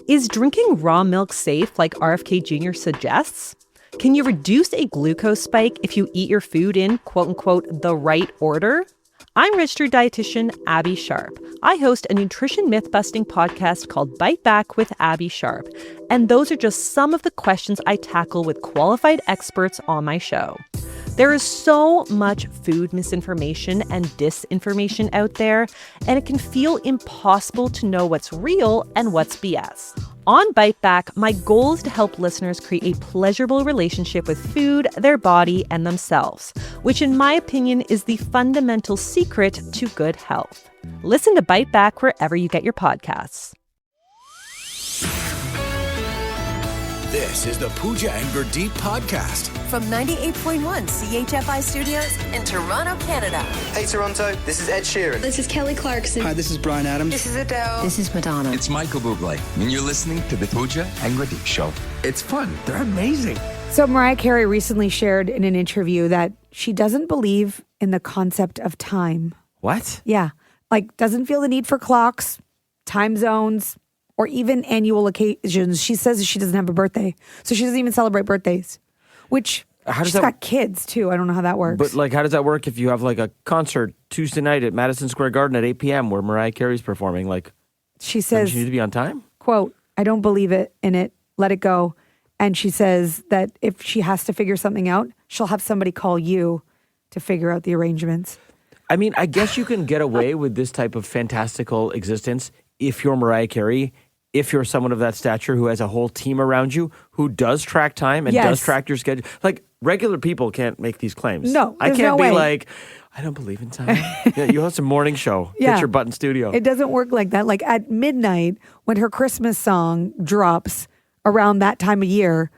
Is drinking raw milk safe like RFK Jr. suggests? Can you reduce a glucose spike if you eat your food in, quote unquote, the right order? I'm registered dietitian Abby Sharp. I host a nutrition myth-busting podcast called Bite Back with Abby Sharp. And those are just some of the questions I tackle with qualified experts on my show. There is so much food misinformation and disinformation out there, and it can feel impossible to know what's real and what's BS. On Bite Back, my goal is to help listeners create a pleasurable relationship with food, their body, and themselves, which in my opinion is the fundamental secret to good health. Listen to Bite Back wherever you get your podcasts. This is the Pooja and Gurdeep podcast. From 98.1 CHFI Studios in Toronto, Canada. Hey Toronto, this is Ed Sheeran. This is Kelly Clarkson. Hi, this is Bryan Adams. This is Adele. This is Madonna. It's Michael Bublé, and you're listening to the Pooja and Gurdeep Show. It's fun. They're amazing. So Mariah Carey recently shared in an interview that she doesn't believe in the concept of time. What? Yeah. Like, doesn't feel the need for clocks, time zones, or even annual occasions. She says she doesn't have a birthday. So she doesn't even celebrate birthdays, which she's got kids too. I don't know how that works. But like, how does that work if you have like a concert Tuesday night at Madison Square Garden at 8 p.m. where Mariah Carey's performing? Like, she says, she need to be on time? Quote, I don't believe in it. Let it go. And she says that if she has to figure something out, she'll have somebody call you to figure out the arrangements. I mean, I guess you can get away with this type of fantastical existence if you're Mariah Carey, if you're someone of that stature who has a whole team around you who does track time and does track your schedule. Like, regular people can't make these claims. No, I can't no be way. Like, I don't believe in time. You host a morning show. Get your butt in studio. It doesn't work like that. Like at midnight, when her Christmas song drops around that time of year,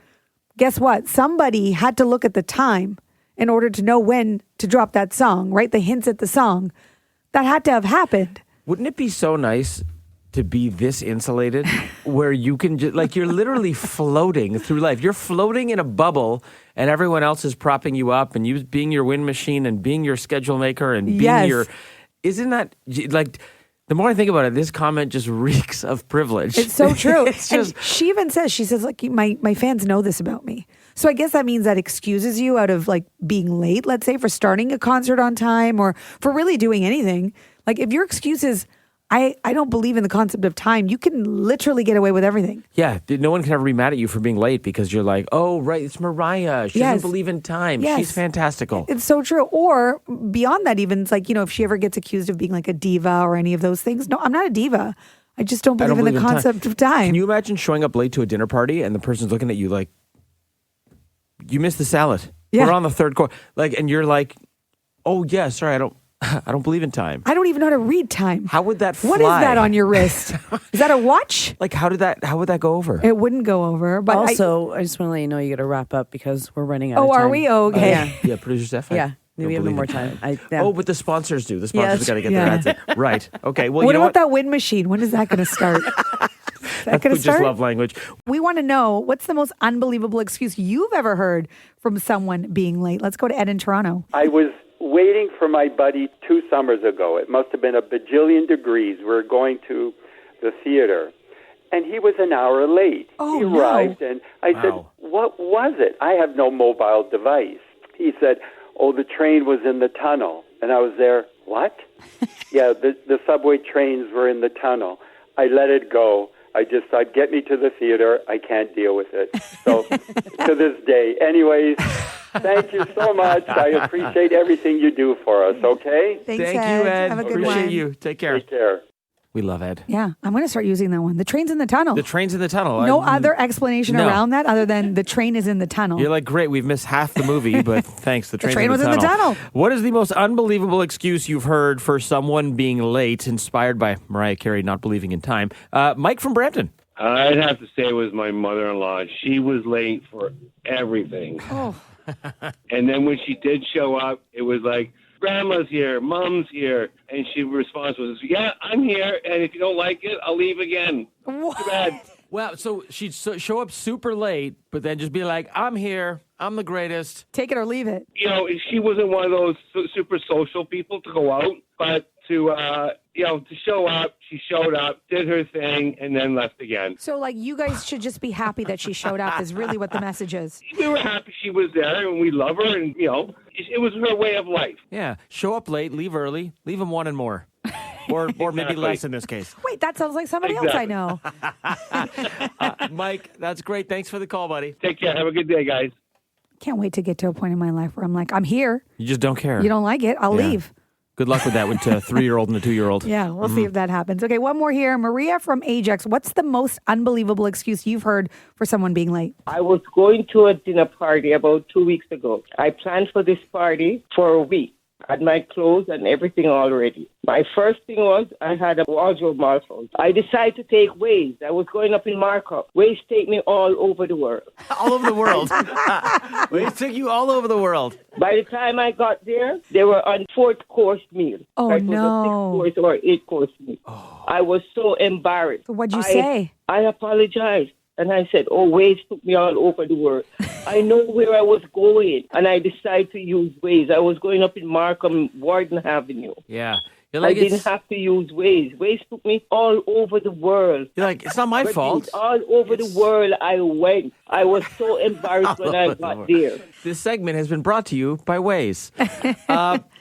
guess what? Somebody had to look at the time in order to know when to drop that song, right? The hints at the song. That had to have happened. Wouldn't it be so nice to be this insulated where you can just, like, you're literally floating through life. You're floating in a bubble and everyone else is propping you up and you being your wind machine and being your schedule maker and being your, isn't that like, the more I think about it, this comment just reeks of privilege. It's so true. It's just, and she even says, like, my fans know this about me. So I guess that means that excuses you out of like being late, let's say, for starting a concert on time or for really doing anything. Like if your excuse is, I don't believe in the concept of time, you can literally get away with everything. Yeah, no one can ever be mad at you for being late because you're like, oh, right, it's Mariah. She doesn't believe in time. Yes. She's fantastical. It's so true. Or beyond that even, it's like, you know, if she ever gets accused of being like a diva or any of those things. No, I'm not a diva. I just don't believe in the concept of time. Can you imagine showing up late to a dinner party and the person's looking at you like, you missed the salad. Yeah. We're on the third course. Like, and you're like, oh, yeah, sorry, I don't believe in time. I don't even know how to read time. How would that fly? What is that on your wrist? Is that a watch? Like, how would that go over? It wouldn't go over. But also, I just want to let you know you got to wrap up because we're running out of time. Oh, are we? Oh, okay. Yeah, producer Steph. Yeah. We have no more time. Oh, but the sponsors do. The sponsors got to get their ads in. Right. Okay. Well, what you know about that wind machine? When is that going to start? That's just love language. We want to know, what's the most unbelievable excuse you've ever heard from someone being late? Let's go to Ed in Toronto. I was waiting for my buddy 2 summers ago. It must have been a bajillion degrees. We were going to the theater, and he was an hour late. He arrived, and I said, what was it? I have no mobile device. He said, oh, the train was in the tunnel. And I was there, what? Yeah, the subway trains were in the tunnel. I let it go. I just thought, get me to the theater. I can't deal with it. So to this day. Anyways, thank you so much. I appreciate everything you do for us, okay? Thanks, Thank Ed. you, Ed. Have a good Appreciate one. you. Take care. Take care. We love Ed. Yeah, I'm going to start using that one. The train's in the tunnel. The train's in the tunnel. No other explanation around that other than the train is in the tunnel. You're like, great, we've missed half the movie, but thanks. The train was in the tunnel. What is the most unbelievable excuse you've heard for someone being late, inspired by Mariah Carey not believing in time? Mike from Brampton. I'd have to say it was my mother-in-law. She was late for everything. Oh. And then when she did show up, it was like, Grandma's here, Mom's here. And she response was, yeah, I'm here. And if you don't like it, I'll leave again. What? Too bad. Well, so she'd show up super late, but then just be like, I'm here. I'm the greatest. Take it or leave it. You know, she wasn't one of those super social people to go out, but to to show up. She showed up, did her thing, and then left again. So, like, you guys should just be happy that she showed up is really what the message is. We were happy she was there, and we love her, and, it was her way of life. Yeah. Show up late, leave early, leave them wanting more. Or maybe less in this case. Wait, that sounds like somebody else I know. Mike, that's great. Thanks for the call, buddy. Take care. Have a good day, guys. Can't wait to get to a point in my life where I'm like, I'm here. You just don't care. You don't like it, I'll leave. Good luck with that with a 3-year-old and a 2-year-old. Yeah, we'll see if that happens. Okay, one more here. Maria from Ajax. What's the most unbelievable excuse you've heard for someone being late? I was going to a dinner party about 2 weeks ago. I planned for this party for a week. I had my clothes and everything already. My first thing was I had a wardrobe malfunction. I decided to take Waze. I was going up in markup. Waze take me all over the world. All over the world. Waze took you all over the world. By the time I got there, they were on 4th course meal. Oh, it was no. a 6th course or 8th course meal. Oh. I was so embarrassed. So what'd you say? I apologized. And I said, Waze took me all over the world. I know where I was going, and I decided to use Waze. I was going up in Markham, Warden Avenue. Yeah. I didn't have to use Waze. Waze took me all over the world. You're like, it's not my fault. All over the world I went. I was so embarrassed when I got there. This segment has been brought to you by Waze.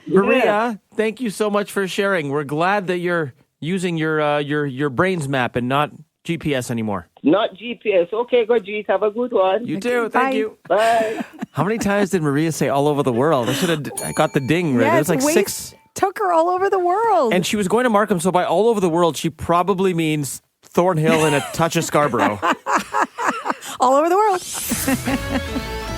Maria, thank you so much for sharing. We're glad that you're using your brains map and not GPS anymore. Not GPS. Okay, Gurdeep. Have a good one. You too. Thank you. Bye. How many times did Maria say all over the world? I should have got the ding right. Yes, It was like Waze 6. Took her all over the world. And she was going to Markham, so by all over the world, she probably means Thornhill and a touch of Scarborough. All over the world.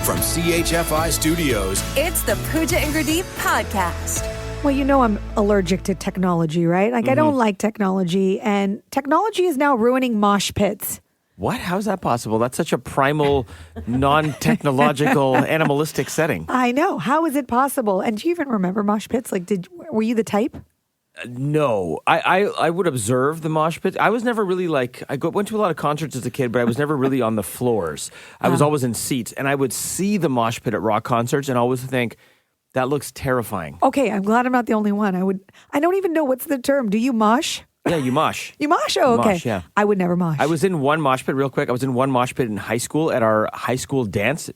From CHFI Studios, It's the Pooja and Gurdeep podcast. Well, I'm allergic to technology, right? Like, I don't like technology, and technology is now ruining mosh pits. What? How is that possible? That's such a primal, non-technological, animalistic setting. I know. How is it possible? And do you even remember mosh pits? Like, were you the type? No, I would observe the mosh pit. I was never really went to a lot of concerts as a kid, but I was never really on the floors. I was always in seats, and I would see the mosh pit at rock concerts and always think, that looks terrifying. Okay, I'm glad I'm not the only one. I don't even know what's the term. Do you mosh? Yeah, you mosh. You mosh? Oh, okay. Mosh, yeah. I would never mosh. I was in one mosh pit, real quick. I was in one mosh pit in high school at our high school dance.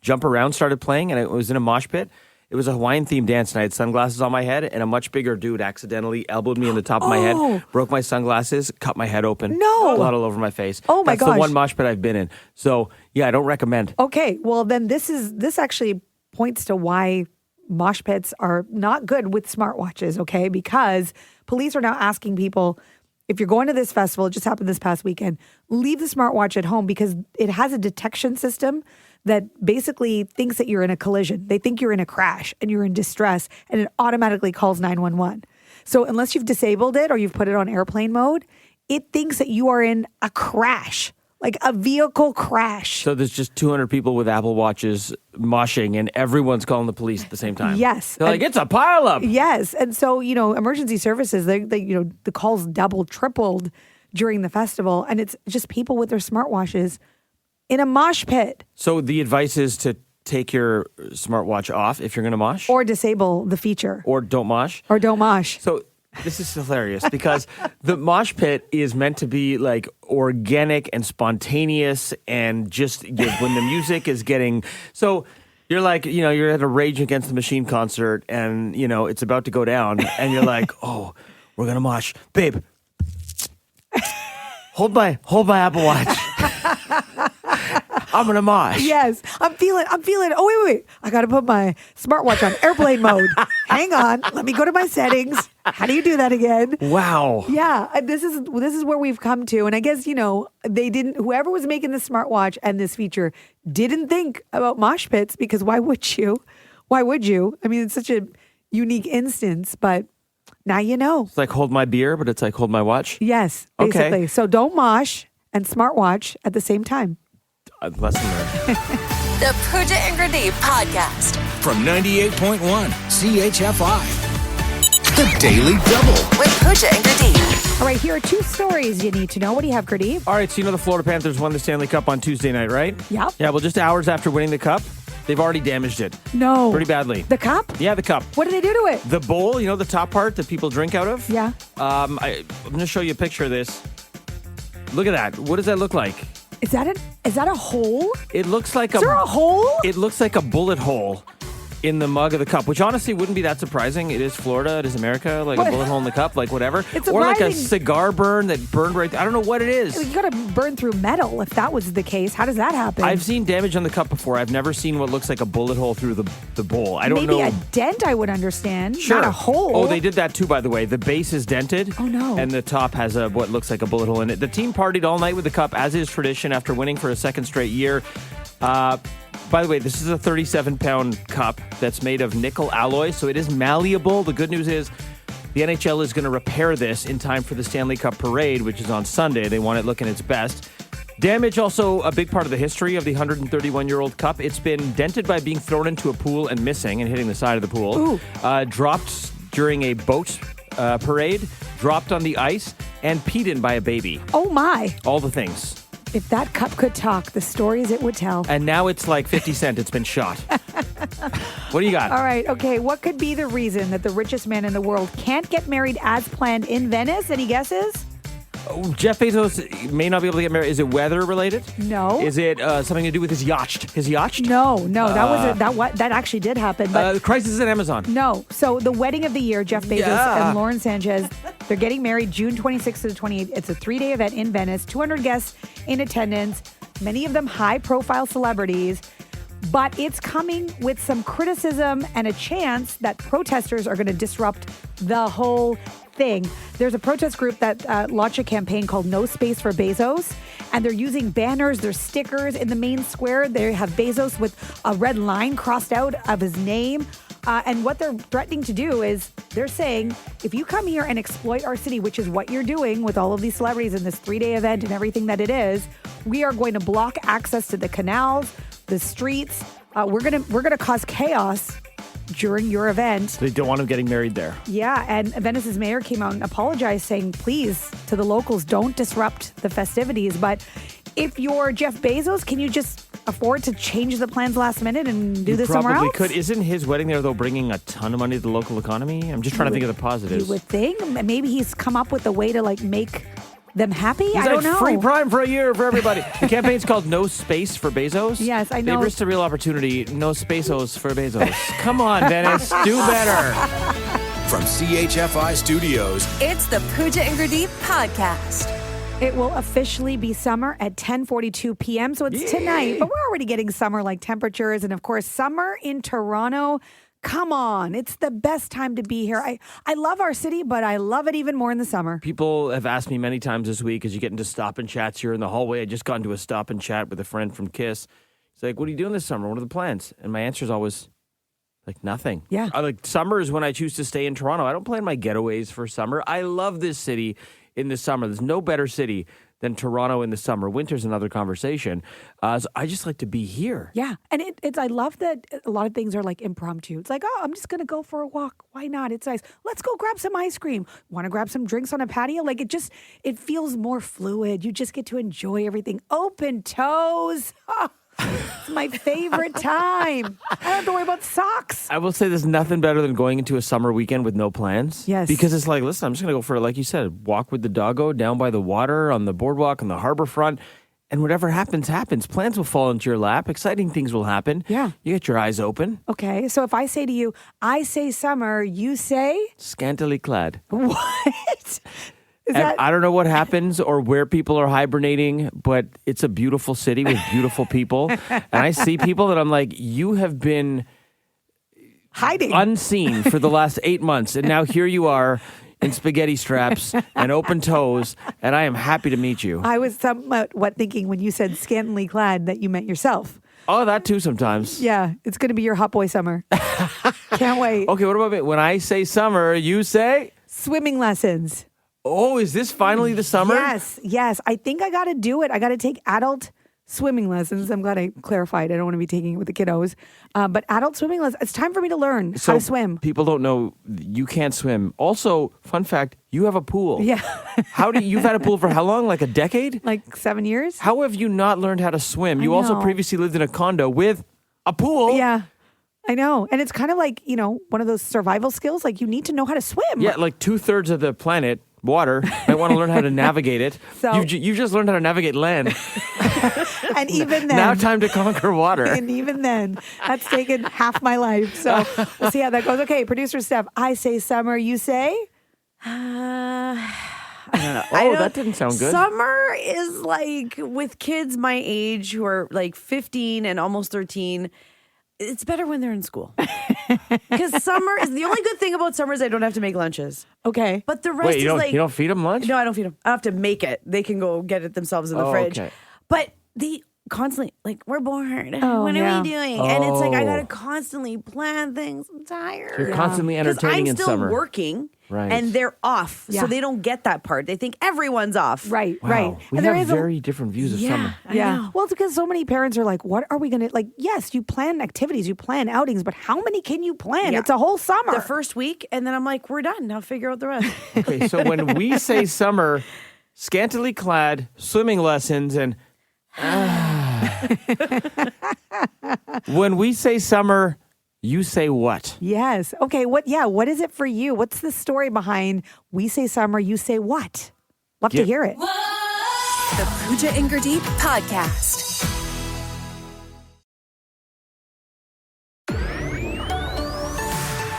Jump Around started playing, and I was in a mosh pit. It was a Hawaiian-themed dance, and I had sunglasses on my head, and a much bigger dude accidentally elbowed me in the top of my head, broke my sunglasses, cut my head open. No. Blood all over my face. Oh, my gosh. gosh. That's the one mosh pit I've been in. So, yeah, I don't recommend. Okay, well, then this actually points to why mosh pits are not good with smartwatches, okay? Because police are now asking people, if you're going to this festival, it just happened this past weekend, leave the smartwatch at home because it has a detection system that basically thinks that you're in a collision. They think you're in a crash and you're in distress, and it automatically calls 911. So unless you've disabled it or you've put it on airplane mode, it thinks that you are in a crash. Like a vehicle crash. So there's just 200 people with Apple Watches moshing, and everyone's calling the police at the same time. Yes. They're like, it's a pileup. Yes. And so, emergency services, they the calls doubled, tripled during the festival. And it's just people with their smartwatches in a mosh pit. So the advice is to take your smartwatch off if you're going to mosh? Or disable the feature. Or don't mosh? Or don't mosh. So this is hilarious because the mosh pit is meant to be like organic and spontaneous and just when the music is getting... So you're like, you're at a Rage Against the Machine concert and, it's about to go down and you're like, oh, we're going to mosh. Babe, hold my Apple Watch. I'm gonna mosh. Yes, I'm feeling. Oh wait. I got to put my smartwatch on airplane mode. Hang on. Let me go to my settings. How do you do that again? Wow. Yeah, and this is where we've come to, and I guess they didn't. Whoever was making the smartwatch and this feature didn't think about mosh pits because why would you? Why would you? I mean, it's such a unique instance, but now you know. It's like hold my beer, but it's like hold my watch. Yes, basically. Okay. So don't mosh and smartwatch at the same time. Lesson learned. The Pooja and Gurdeep podcast. From 98.1 CHFI. The Daily Double. With Pooja and Gurdeep. All right, here are 2 stories you need to know. What do you have, Gurdeep? All right, so the Florida Panthers won the Stanley Cup on Tuesday night, right? Yep. Yeah, well, just hours after winning the cup, They've already damaged it. No. Pretty badly. The cup? Yeah, the cup. What did they do to it? The bowl, the top part that people drink out of? Yeah. I'm going to show you a picture of this. Look at that. What does that look like? Is that a hole? It looks like Is there a hole? It looks like a bullet hole in the mug of the cup, which honestly wouldn't be that surprising. It is Florida. It is America. Like a bullet hole in the cup, like whatever. It's or like a surprising. cigar burn that burned right I don't know what it is. You got to burn through metal if that was the case. How does that happen? I've seen damage on the cup before. I've never seen what looks like a bullet hole through the bowl. I don't Maybe know. a dent I would understand, Sure. not a hole. Oh, they did that too, by the way. The base is dented. Oh, no. And the top has what looks like a bullet hole in it. The team partied all night with the cup, as is tradition, after winning for a second straight year. By the way, this is a 37-pound cup that's made of nickel alloy, so it is malleable. The good news is the NHL is going to repair this in time for the Stanley Cup parade, which is on Sunday. They want it looking its best. Damage, also a big part of the history of the 131-year-old cup. It's been dented by being thrown into a pool and missing and hitting the side of the pool. Dropped during a boat parade, dropped on the ice, and peed in by a baby. Oh, my. All the things. If that cup could talk, the stories it would tell. And now it's like 50 Cent. It's been shot. What do you got? All right. Okay. What could be the reason that the richest man in the world can't get married as planned in Venice? Any guesses? Oh, Jeff Bezos may not be able to get married. Is it weather related? No. Is it something to do with his yacht? His yacht? No. That actually did happen. But the crisis at Amazon. no. So the wedding of the year, Jeff Bezos and Lauren Sanchez, they're getting married June 26th to the 28th. It's a 3-day event in Venice. 200 guests in attendance. Many of them high-profile celebrities. But it's coming with some criticism and a chance that protesters are going to disrupt the whole thing. There's a protest group that launched a campaign called No Space for Bezos, and they're using banners, there's stickers in the main square. They have Bezos with a red line crossed out of his name. And what they're threatening to do is they're saying, if you come here and exploit our city, which is what you're doing with all of these celebrities in this 3-day event and everything that it is, we are going to block access to the canals, the streets. We're gonna cause chaos during your event. They don't want him getting married there. Yeah, and Venice's mayor came out and apologized, saying, please, to the locals, don't disrupt the festivities. But if you're Jeff Bezos, can you just afford to change the plans last minute and do this somewhere else? Probably could. Isn't his wedding there, though, bringing a ton of money to the local economy? I'm just trying to think of the positives. You would think. Maybe he's come up with a way to, make them happy? He's I don't know. Free prime for a year for everybody. The campaign's called No Space for Bezos. Yes, I know. They risked a real opportunity. No Spazos for Bezos. Come on, Venice. Do better. From CHFI Studios, It's the Pooja and Gurdeep podcast. It will officially be summer at 10:42 p.m. So it's tonight, but we're already getting summer-like temperatures. And of course, summer in Toronto. Come on. It's the best time to be here. I love our city, but I love it even more in the summer. People have asked me many times this week as you get into stop and chats here in the hallway. I just got into a stop and chat with a friend from KISS. He's like, what are you doing this summer? What are the plans? And my answer is always nothing. Yeah. Summer is when I choose to stay in Toronto. I don't plan my getaways for summer. I love this city in the summer. There's no better city than Toronto in the summer. Winter's another conversation. So I just like to be here. Yeah. And I love that a lot of things are impromptu. It's I'm just going to go for a walk. Why not? It's nice. Let's go grab some ice cream. Want to grab some drinks on a patio? It feels more fluid. You just get to enjoy everything. Open toes. It's my favorite time. I don't have to worry about socks. I will say there's nothing better than going into a summer weekend with no plans. Yes. Because it's listen, I'm just going to go for, like you said, walk with the doggo down by the water, on the boardwalk, on the harbor front. And whatever happens, happens. Plans will fall into your lap. Exciting things will happen. Yeah. You get your eyes open. Okay. So if I say to you, I say summer, you say? Scantily clad. What? I don't know what happens or where people are hibernating, but it's a beautiful city with beautiful people. And I see people that I'm like, you have been hiding unseen for the last 8 months. And now here you are in spaghetti straps and open toes. And I am happy to meet you. I was somewhat thinking when you said scantily clad that you meant yourself. Oh, that too sometimes. Yeah. It's going to be your hot boy summer. Can't wait. Okay. What about me? When I say summer, you say? Swimming lessons. Oh, is this finally the summer? Yes. I think I got to do it. I got to take adult swimming lessons. I'm glad I clarified. I don't want to be taking it with the kiddos. But adult swimming lessons, it's time for me to learn how to swim. People don't know you can't swim. Also, fun fact, you have a pool. Yeah. You've had a pool for how long? Like a decade? 7 years. How have you not learned how to swim? You also previously lived in a condo with a pool. Yeah. I know. And it's kind of like, one of those survival skills. Like, you need to know how to swim. Yeah, like 2/3 of the planet, water. Might want to learn how to navigate it. So- You've just learned how to navigate land. And even then. Now time to conquer water. And even then, that's taken half my life. So we'll see how that goes. Okay, producer Steph, I say summer, you say? I don't know. Oh, that didn't sound good. Summer is like with kids my age who are like 15 and almost 13. It's better when they're in school. Because summer is the only good thing about summer is I don't have to make lunches. Okay. But the rest Wait, is you like. don't feed them lunch? No, I don't feed them. I have to make it. They can go get it themselves in the Oh, fridge. okay. But they constantly, like, we're bored. Oh, what are we doing? And it's like, I got to Oh. constantly plan things. I'm tired. You're constantly 'Cause entertaining in I'm still summer. working. Right. And they're off. Yeah. So they don't get that part. They think everyone's off. Right, Wow. right. We And there have is a- very different views of summer. I Yeah. know. Well, it's because so many parents are like, what are we going to, like, yes, you plan activities, you plan outings, but how many can you plan? Yeah. It's a whole summer. The first week, and then I'm like, we're done. Now figure out the rest. Okay, so when we say summer, scantily clad, swimming lessons, and when we say summer, you say what? Yes. Okay. What is it for you? What's the story behind we say summer, you say what? Love to Yeah. hear it. The Pooja and Gurdeep podcast.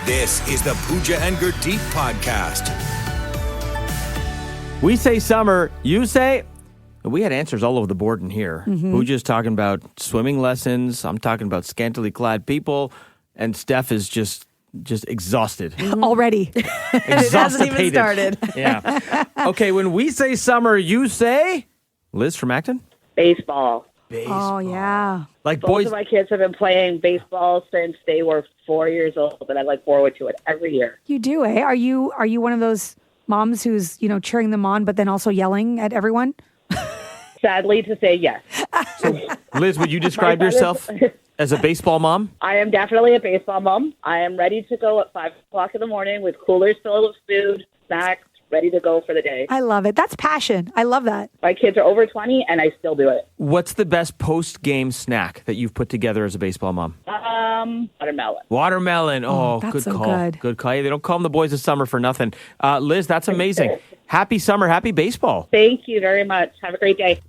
This is the Pooja and Gurdeep podcast. We say summer, you say. We had answers all over the board in here. Pooja's talking about swimming lessons. I'm talking about scantily clad people, and Steph is just exhausted. Already. And it hasn't even Exhaustipated. started. Yeah. Okay, when we say summer, you say. Liz from Acton? Baseball. Oh, yeah. Like Both boys. of my kids have been playing baseball since they were 4 years old, and I look forward to it every year. You do, eh? Are you one of those moms who's, cheering them on, but then also yelling at everyone? Sadly to say, yes. Liz, would you describe yourself as a baseball mom? I am definitely a baseball mom. I am ready to go at 5 o'clock in the morning with coolers full of food, snacks, ready to go for the day. I love it. That's passion. I love that. My kids are over 20, and I still do it. What's the best post-game snack that you've put together as a baseball mom? Watermelon. Watermelon. Oh, that's good so call. good. Good call. They don't call them the boys of summer for nothing. Liz, that's amazing. Happy summer. Happy baseball. Thank you very much. Have a great day.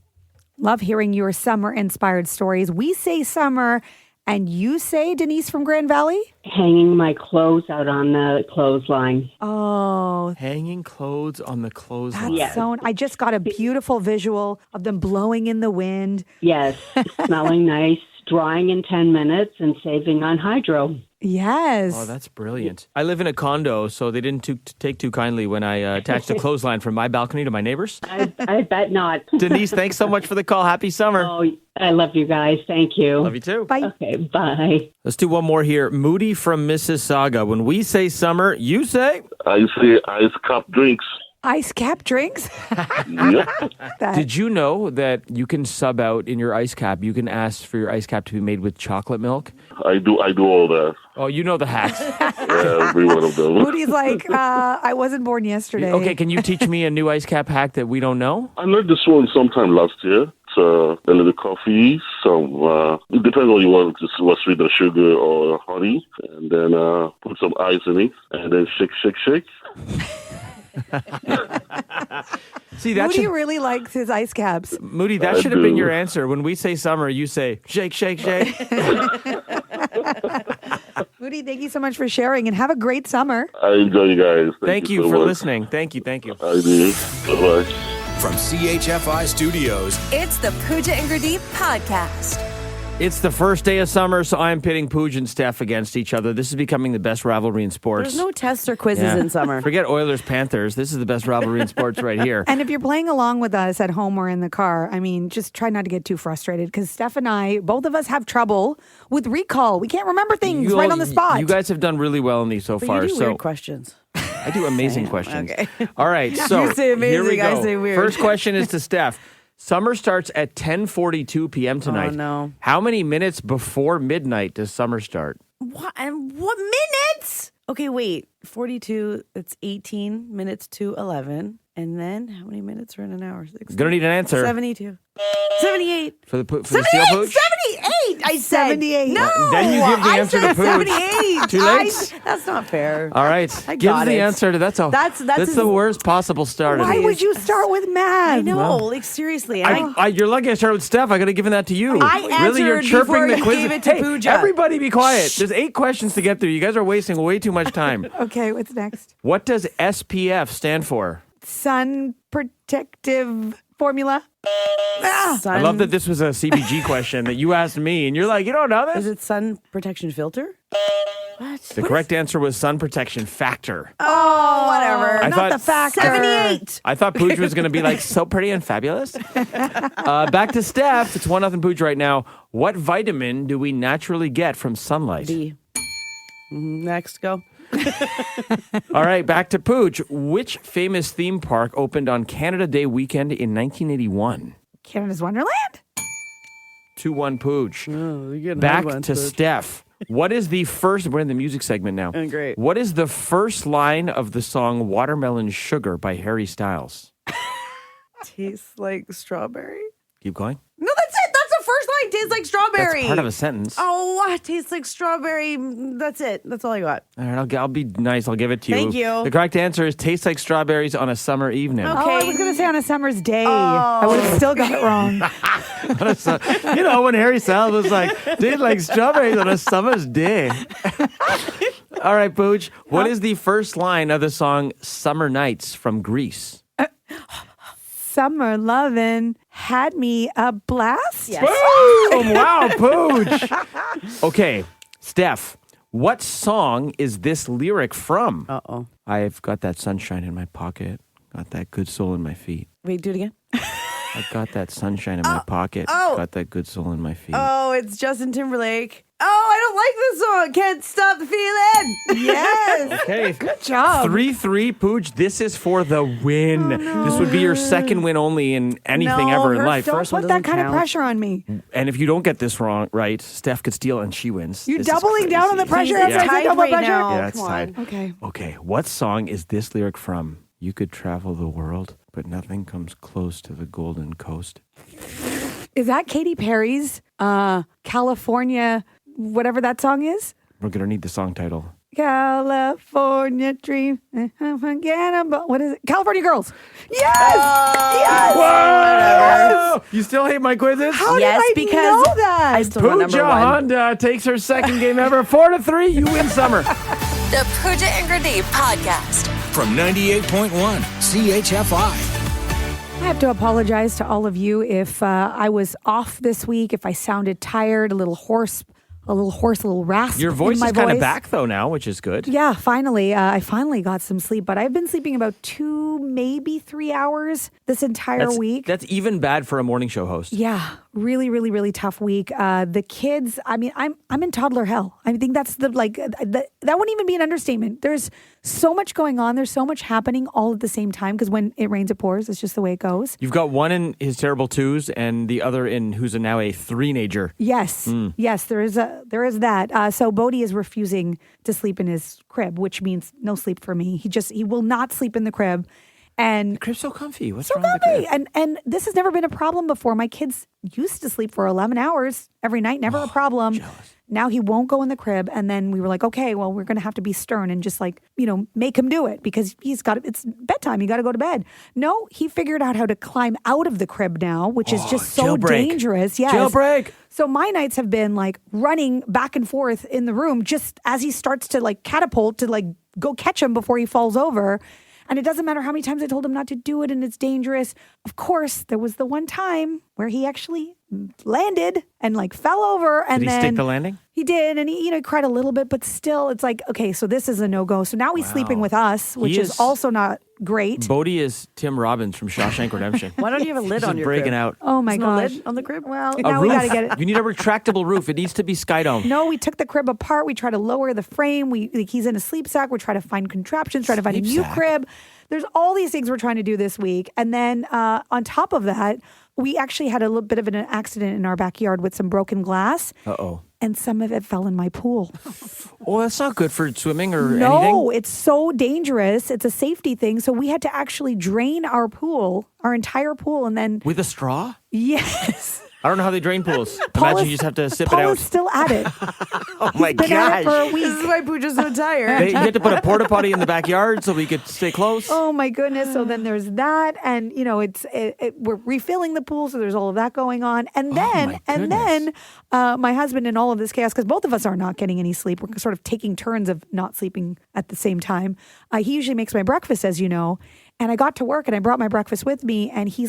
Love hearing your summer-inspired stories. We say summer, and you say, Denise from Grand Valley? Hanging my clothes out on the clothesline. Oh, Hanging clothes on the clothesline. that's so. I just got a beautiful visual of them blowing in the wind. Yes, smelling nice, drying in 10 minutes, and saving on hydro. Yes. Oh, that's brilliant. I live in a condo, so they didn't take too kindly when I attached a clothesline from my balcony to my neighbors. I bet not. Denise, thanks so much for the call. Happy summer. Oh, I love you guys. Thank you. Love you too. Bye. Okay, bye. Let's do one more here. Moody from Mississauga. When we say summer, you say? I say ice cup drinks. Ice cap drinks? Yep. Did you know that you can sub out in your ice cap? You can ask for your ice cap to be made with chocolate milk. I do all that. Oh, you know the hacks. Every one of them. Moody's like, I wasn't born yesterday. Okay, can you teach me a new ice cap hack that we don't know? I learned this one sometime last year. It's a little coffee, it depends on what you want, just what sweetener, sugar or honey, and then put some ice in it, and then shake. See, that Moody should, really likes his ice caps. Moody, that I should have been do. your answer. When we say summer, you say shake, shake, shake. Moody, thank you so much for sharing and have a great summer. I enjoy you guys. Thank you so for much. listening. Thank you. I do. Bye-bye. From CHFI Studios, It's the Pooja and Gurdeep podcast. It's the first day of summer, so I'm pitting Pooja and Steph against each other. This is becoming the best rivalry in sports. There's no tests or quizzes Yeah. in summer. Forget Oilers-Panthers. This is the best rivalry in sports right here. And if you're playing along with us at home or in the car, I mean, just try not to get too frustrated because Steph and I, both of us have trouble with recall. We can't remember things right on the spot. You guys have done really well in these so But far. you do so weird questions. I do amazing questions. Okay. All right, so You say amazing, here we go. I say weird. First question is to Steph. Summer starts at 10:42 p.m. tonight. Oh, no. How many minutes before midnight does summer start? What? And what minutes? Okay, wait. 42, it's 18 minutes to 11. And then how many minutes are in an hour? 60, Gonna need an answer. 72. 78. For the steel 78! pooch? 78! I said 78. No, Then you give the answer I said to Pooch. 78. Too late? That's not fair. All right. I Give got the it. answer to that's the worst possible start. Why would you start with math? I know, like seriously. And You're lucky I started with Steph. I could have given that to you. Really, you're answered chirping before the you quiz. gave it to Hey, Pooja. everybody be quiet. There's 8 questions to get through. You guys are wasting way too much time. Okay, what's next? What does SPF stand for? Sun protective formula. I love that this was a CBG question that you asked me, and you're like, you don't know this? Is it sun protection filter? What? The correct answer was sun protection factor. Oh, whatever. Not the factor. 78. I thought Pooch was going to be like so pretty and fabulous. Back to Steph. It's 1-0 Pooch right now. What vitamin do we naturally get from sunlight? D. Next, go. All right, back to Pooch. Which famous theme park opened on Canada Day weekend in 1981? Canada's Wonderland. 2-1 Pooch. Oh, you're getting Back hard ones, to Pooch. Steph. What is the first? We're in the music segment now. Great. What is the first line of the song "Watermelon Sugar" by Harry Styles? Tastes like strawberry. Keep going. No, that's it. That's the first line. Tastes like strawberry. That's part of a sentence. Oh, tastes like strawberry. That's it. That's all I got. All right, I'll be nice. I'll give it to you. Thank you. The correct answer is "Tastes like strawberries on a summer evening." Okay. Oh, I was going to say on a summer's day. I would have still got it wrong. You know, when Harry Styles was like, "Tastes like strawberries on a summer's day." All right, Pooch. What is the first line of the song "Summer Nights" from Greece? Summer lovin' had me a blast. Yes. Boom! Wow, Pooch. Okay, Steph. What song is this lyric from? Uh-oh. I've got that sunshine in my pocket. Got that good soul in my feet. Wait, do it again. I've got that sunshine in my pocket. oh. Got that good soul in my feet. Oh, it's Justin Timberlake. Oh, I don't like this song. Can't stop the feeling. Yes. Okay. Good job. 3-3, Pooch. This is for the win. This would be your second win only in anything No, ever in her life. Don't First one put that doesn't kind of count. pressure on me. And if you don't get this right, Steph could steal and she wins. You're This is doubling down on the crazy. pressure It's after I said tied double right pressure? now. Yeah, it's Come tied. on. Okay. Okay, what song is this lyric from? You could travel the world, but nothing comes close to the Golden Coast. Is that Katy Perry's California, whatever that song is? We're going to need the song title. California dream, unforgettable. What is it? California Girls. Yes! Yes! Whoa! You still hate my quizzes? How Yes, did I because know that? I still got number Pooja one. Honda takes her second game ever. 4-3. You win summer. The Pooja and Gurdeep podcast. From 98.1 CHFI. I have to apologize to all of you if I was off this week, if I sounded tired, a little hoarse, a little rasp. Your voice in my is kind of voice. back, though, now, which is good. Yeah, finally. I finally got some sleep, but I've been sleeping about 2, maybe 3 hours this entire week. That's even bad for a morning show host. Yeah, really, really, really tough week. The kids, I mean, I'm in toddler hell. I think that's that wouldn't even be an understatement. There's so much going on. There's so much happening all at the same time because when it rains, it pours. It's just the way it goes. You've got one in his terrible twos and the other in who's now a three-nager. Yes, yes, there is that. So Bodhi is refusing to sleep in his crib, which means no sleep for me. He will not sleep in the crib. And The crib's so comfy. What's so wrong with the comfy. crib? And this has never been a problem before. My kids used to sleep for 11 hours every night, never a problem. Jealous. Now he won't go in the crib. And then we were like, okay, well, we're going to have to be stern and just make him do it because it's bedtime. You got to go to bed. No, he figured out how to climb out of the crib now, which is just so jailbreak. dangerous. Yes. Jailbreak. So my nights have been like running back and forth in the room just as he starts to like catapult to like go catch him before he falls over. And it doesn't matter how many times I told him not to do it and it's dangerous. Of course, there was the one time where he actually landed and like fell over. And Did he then stick the landing? He did. And he cried a little bit, but still it's like, okay, so this is a no-go. So now he's sleeping with us, which He is is- also not great. Bodhi is Tim Robbins from Shawshank Redemption. Why don't you have a lid He's on your breaking crib? out. Oh my There's no gosh. lid on the crib? Well, A now roof. we got to get it. You need a retractable roof. It needs to be Skydome. No, we took the crib apart. We try to lower the frame. He's in a sleep sack. We're trying to find contraptions, trying to find a Sleep new sack? crib. There's all these things we're trying to do this week. And then on top of that, we actually had a little bit of an accident in our backyard with some broken glass. Uh-oh. And some of it fell in my pool. Oh, that's not good for swimming or anything. No, it's so dangerous. It's a safety thing. So we had to actually drain our pool, our entire pool. And then, With a straw? yes. I don't know how they drain pools. Paul Imagine is- you just have to sip Paul it out. is still at it. Oh my Been at it for gosh. a week. This is why Pooja's so tired. You had to put a porta potty in the backyard so we could stay close. Oh my goodness! So then there's that, and we're refilling the pool, so there's all of that going on, and then my husband in all of this chaos, because both of us are not getting any sleep. We're sort of taking turns of not sleeping at the same time. He usually makes my breakfast, as you know. And I got to work and I brought my breakfast with me. And he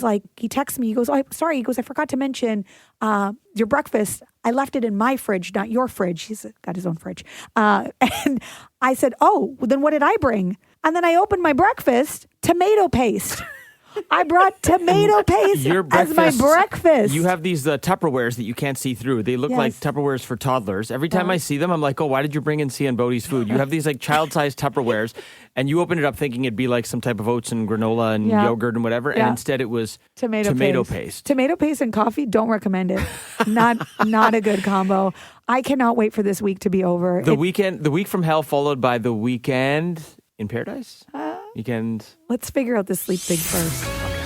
texts me. He goes, "Oh, I'm sorry." He goes, "I forgot to mention your breakfast. I left it in my fridge, not your fridge." He's got his own fridge. And I said, "Oh, well, then what did I bring?" And then I opened my breakfast, tomato paste. I brought tomato paste as my breakfast. You have these Tupperwares that you can't see through. They look like Tupperwares for toddlers. Every time I see them, I'm like, oh, why did you bring in C and Bodie's food? You have these like child-sized Tupperwares, and you open it up thinking it'd be like some type of oats and granola and yogurt and whatever, and instead it was tomato paste. Tomato paste and coffee, don't recommend it. Not a good combo. I cannot wait for this week to be over. The week from hell followed by the weekend in paradise? Weekend. Let's figure out this sleep thing first.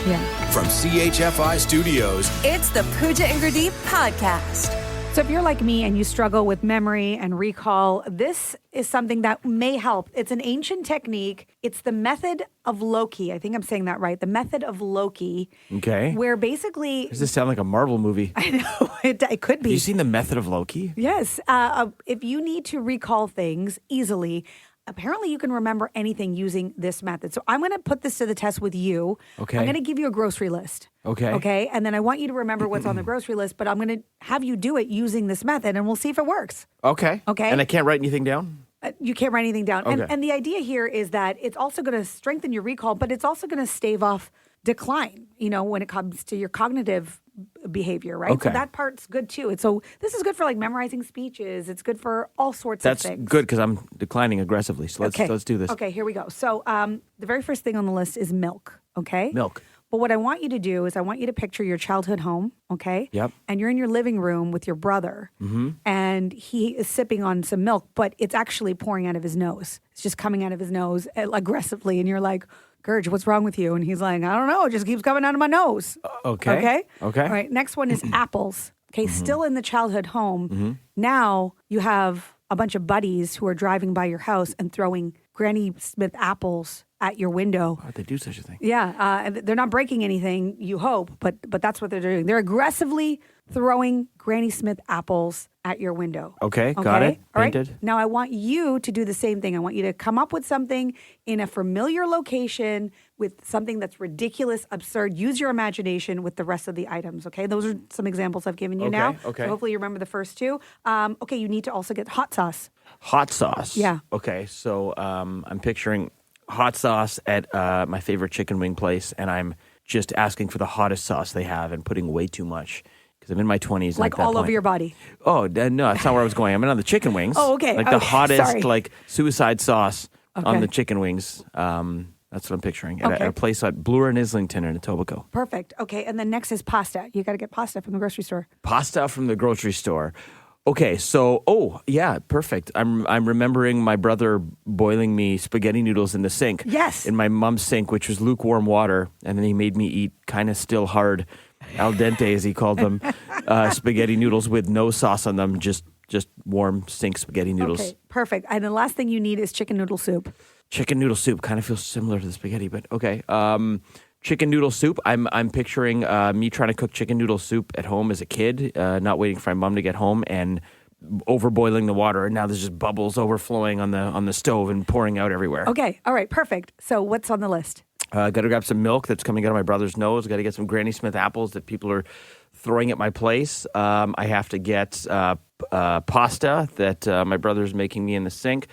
Yeah. From CHFI Studios, It's the Pooja and Gurdeep podcast. So if you're like me and you struggle with memory and recall, this is something that may help. It's an ancient technique. It's the method of Loki. I think I'm saying that right. The method of Loki. Okay. Where basically... Does this sound like a Marvel movie? I know. It could be. Have you seen the method of Loki? Yes. If you need to recall things easily, apparently you can remember anything using this method. So I'm going to put this to the test with you. Okay. I'm going to give you a grocery list. Okay. Okay. And then I want you to remember what's on the grocery list, but I'm going to have you do it using this method and we'll see if it works. Okay. Okay. And I can't write anything down? You can't write anything down. Okay. And the idea here is that it's also going to strengthen your recall, but it's also going to stave off decline, when it comes to your cognitive behavior, right? Okay. So that part's good too. So this is good for like memorizing speeches. It's good for all sorts of things. That's good because I'm declining aggressively. So let's do this. Okay, here we go. So the very first thing on the list is milk, okay? Milk. But what I want you to do is I want you to picture your childhood home, okay? Yep. And you're in your living room with your brother, and he is sipping on some milk, but it's actually pouring out of his nose. It's just coming out of his nose aggressively, and you're like, Gurge, what's wrong with you? And he's like, I don't know. It just keeps coming out of my nose. Okay. Okay. All right. Next one is apples. Okay. Still in the childhood home. Now you have a bunch of buddies who are driving by your house and throwing Granny Smith apples at your window. How'd they do such a thing? Yeah. And they're not breaking anything, you hope, but that's what they're doing. They're aggressively throwing Granny Smith apples at your window. Okay. Got it. All right. Painted. Now I want you to do the same thing. I want you to come up with something in a familiar location with something that's ridiculous, absurd. Use your imagination with the rest of the items. Okay. Those are some examples I've given you now. Okay. So hopefully you remember the first two. Okay. You need to also get hot sauce. Hot sauce. Yeah. Okay. So I'm picturing hot sauce at my favorite chicken wing place, and I'm just asking for the hottest sauce they have and putting way too much. Because I'm in my 20s. Like all over your body. Oh, no, that's not where I was going. I'm in on the chicken wings. Oh, okay. Like the hottest, Sorry. like suicide sauce on Okay. the chicken wings. That's what I'm picturing. At Okay. a place at Bloor and Islington in Etobicoke. Perfect. Okay. And then next is pasta. You got to get pasta from the grocery store. Pasta from the grocery store. Okay, so perfect. I'm remembering my brother boiling me spaghetti noodles in the sink. Yes. In my mom's sink, which was lukewarm water, and then he made me eat kind of still hard, al dente as he called them, spaghetti noodles with no sauce on them, just warm sink spaghetti noodles. Okay. Perfect. And the last thing you need is chicken noodle soup. Chicken noodle soup kind of feels similar to the spaghetti, but okay. Chicken noodle soup. I'm picturing me trying to cook chicken noodle soup at home as a kid, not waiting for my mom to get home and overboiling the water. And now there's just bubbles overflowing on the stove and pouring out everywhere. Okay. All right. Perfect. So what's on the list? Got to grab some milk that's coming out of my brother's nose. Got to get some Granny Smith apples that people are throwing at my place. I have to get pasta that my brother's making me in the sink.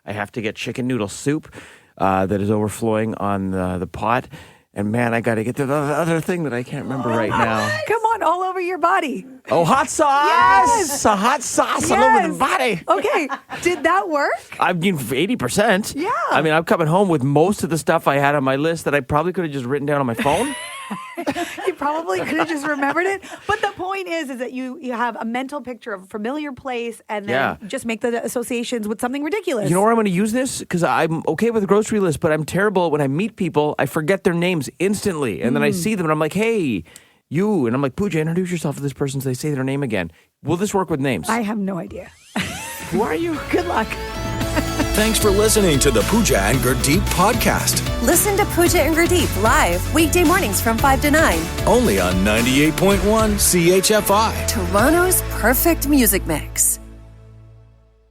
I have to get chicken noodle soup that is overflowing on the pot. And man, I got to get to the other thing that I can't remember right now. Come on, all over your body. Oh, hot sauce! Yes! A hot sauce all over the body. Okay, did that work? I mean, 80%. Yeah. I mean, I'm coming home with most of the stuff I had on my list that I probably could have just written down on my phone. You probably could have just remembered it. But the point is that you have a mental picture of a familiar place and then just make the associations with something ridiculous. You know where I'm going to use this? Because I'm okay with the grocery list, but I'm terrible when I meet people. I forget their names instantly. And then I see them and I'm like, hey, you. And I'm like, Pooja, introduce yourself to this person so they say their name again. Will this work with names? I have no idea. Who are you? Good luck. Thanks for listening to the Pooja and Gurdeep podcast. Listen to Pooja and Gurdeep live weekday mornings from 5 to 9. Only on 98.1 CHFI. Toronto's perfect music mix.